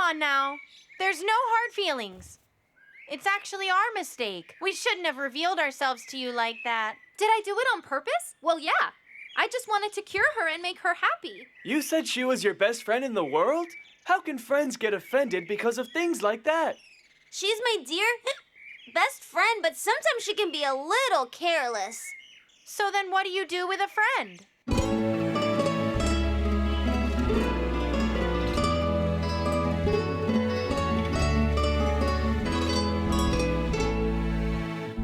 on now. There's no hard feelings. It's actually our mistake. We shouldn't have revealed ourselves to you like that. Did I do it on purpose? Well, yeah. I just wanted to cure her and make her happy. You said she was your best friend in the world? How can friends get offended because of things like that? She's my dear best friend, but sometimes she can be a little careless. So then what do you do with a friend?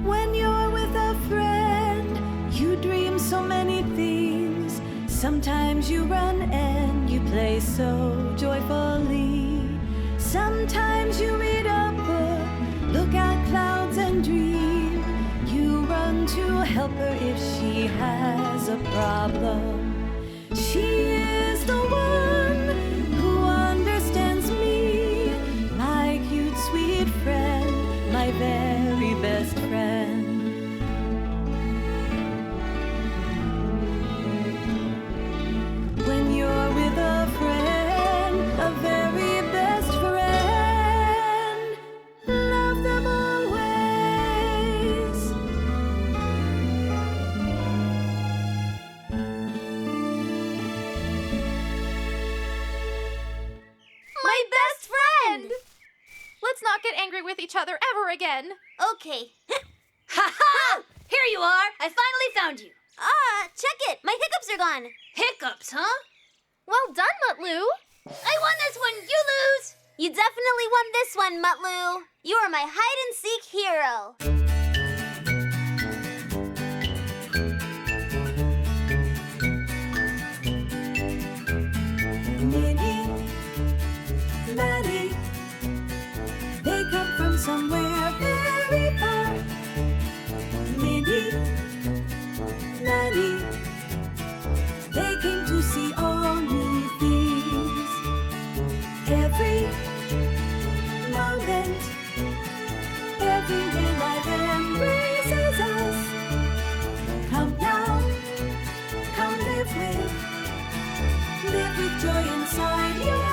When you're with a friend, you dream so many things. Sometimes you run and you play so joyfully. Sometimes you read a book, look at clouds and dream. You run to help her if she has a problem. She is the one who understands me, my cute, sweet friend, my very best friend. When you're with a friend, a very best friend, love them always. My best friend! Let's not get angry with each other ever again. Okay. Ha-ha! Here you are! I finally found you. Check it. My hiccups are gone. Hiccups, huh? Well done, Mutlu. I won this one, you lose! You definitely won this one, Mutlu. You are my hide-and-seek hero. Minnie, Maddie, they come from somewhere very far. Minnie, Maddie, they came to see all new things. Every moment, every life embraces us. Come now, come live with joy inside you.